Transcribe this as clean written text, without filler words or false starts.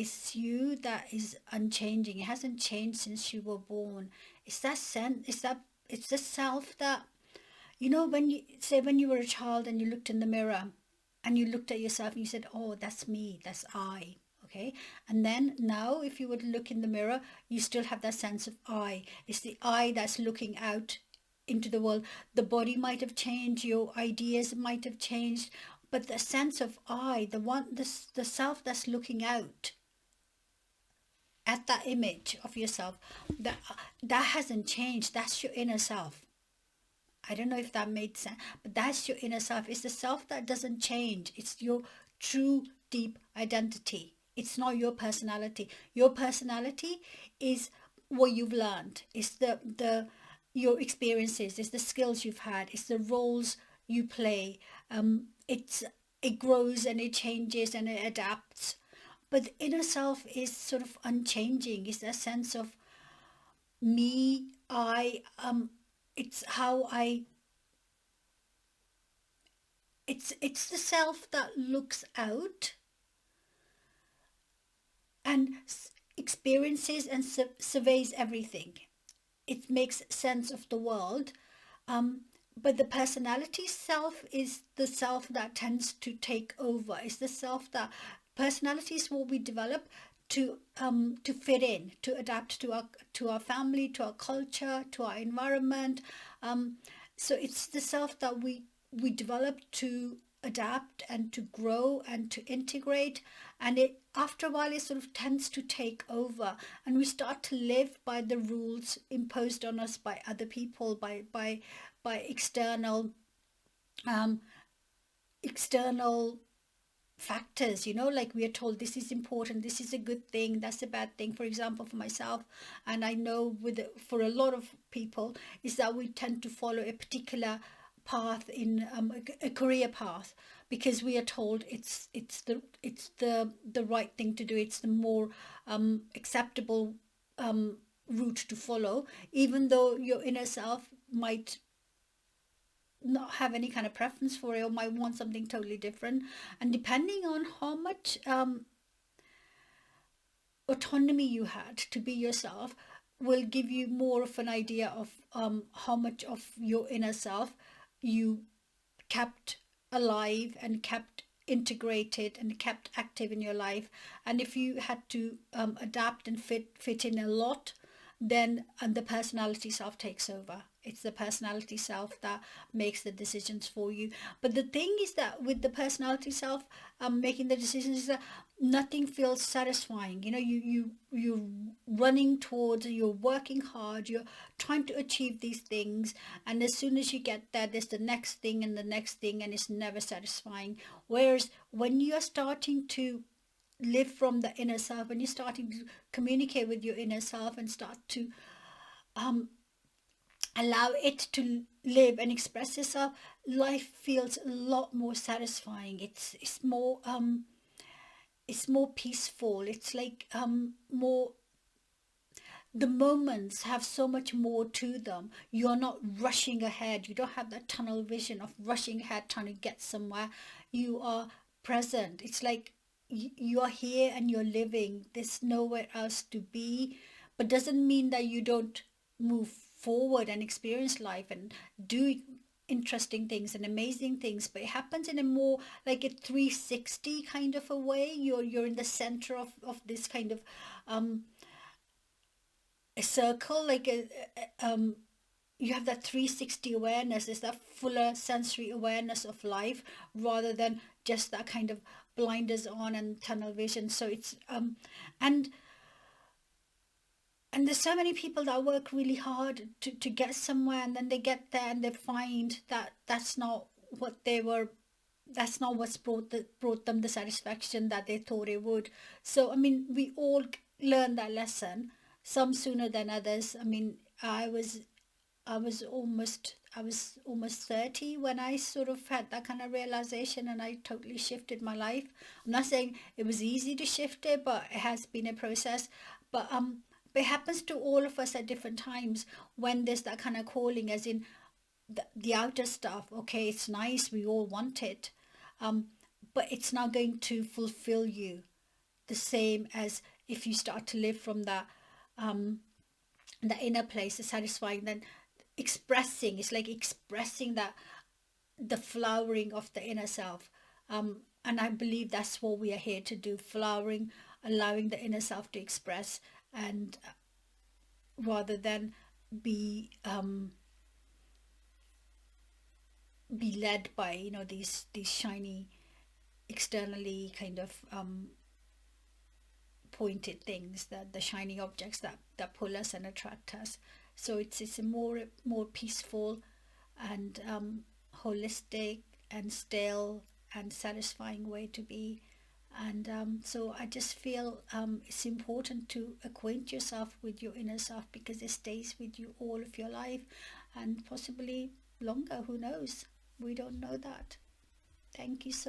It's you that is unchanging. It hasn't changed since you were born. It's that sense. It's the self that, when you say, when you were a child and you looked in the mirror and you looked at yourself and you said, oh, that's me, that's I. Okay. And then now, if you were to look in the mirror, you still have that sense of I. It's the I that's looking out into the world. The body might have changed, your ideas might have changed, but the sense of I, the self that's looking out at that image of yourself, that hasn't changed. That's your inner self. I don't know if that made sense, but that's your inner self. It's the self that doesn't change. It's your true deep identity. It's not your personality. Your personality is what you've learned. It's the your experiences. It's the skills you've had. It's the roles you play. It grows and it changes and it adapts. But the inner self is sort of unchanging. It's a sense of me. It's how I it's the self that looks out and experiences and surveys everything. It makes sense of the world. um, but the personality self is the self that tends to take over. It's the self that personality is what we develop to fit in, to adapt to our family, to our culture, to our environment. um, so it's the self that we develop to adapt and to grow and to integrate, and it after a while it sort of tends to take over, and we start to live by the rules imposed on us by other people, by um external factors. Like we are told this is important, this is a good thing, that's a bad thing. For example, for myself, and I know for a lot of people, is that we tend to follow a particular path in a career path, because we are told it's the right thing to do. It's the more acceptable route to follow, even though your inner self might not have any kind of preference for it or might want something totally different. And depending on how much autonomy you had to be yourself, will give you more of an idea of how much of your inner self you kept alive and kept integrated and kept active in your life. And if you had to adapt and fit in a lot, then the personality self takes over. It's the personality self that makes the decisions for you. But the thing is that with the personality self making the decisions, is that nothing feels satisfying. You're running towards, you're working hard, you're trying to achieve these things, and as soon as you get there, there's the next thing and the next thing, and it's never satisfying. Whereas when you are starting to live from the inner self, when you're starting to communicate with your inner self and start to um, allow it to live and express itself, life feels a lot more satisfying. It's more peaceful. It's like more, the moments have so much more to them. You're not rushing ahead. You don't have that tunnel vision of rushing ahead trying to get somewhere. You are present. It's like you are here and you're living. There's nowhere else to be. But doesn't mean that you don't move forward and experience life and do interesting things and amazing things, but it happens in a more like a 360 kind of a way. You're in the center of this kind of um a circle, like you have that 360 awareness. Is that fuller sensory awareness of life, rather than just that kind of blinders on and tunnel vision. So it's and and there's so many people that work really hard to get somewhere, and then they get there and they find that that's not what's brought them the satisfaction that they thought it would. So I mean, we all learn that lesson, some sooner than others. I mean, I was almost 30 when I sort of had that kind of realization, and I totally shifted my life. I'm not saying it was easy to shift it, but it has been a process. But it happens to all of us at different times, when there's that kind of calling, as in the outer stuff. Okay, it's nice, we all want it, um, but it's not going to fulfill you. the same as if you start to live from um, the inner place, the satisfying, then expressing, it's like expressing that, the flowering of the inner self. And I believe that's what we are here to do, flowering, allowing the inner self to express, and rather than be be led by, these shiny, externally kind of pointed things, that the shiny objects that pull us and attract us. So it's a more peaceful and holistic and still and satisfying way to be. And so I just feel it's important to acquaint yourself with your inner self, because it stays with you all of your life, and possibly longer, who knows. We don't know that. Thank you so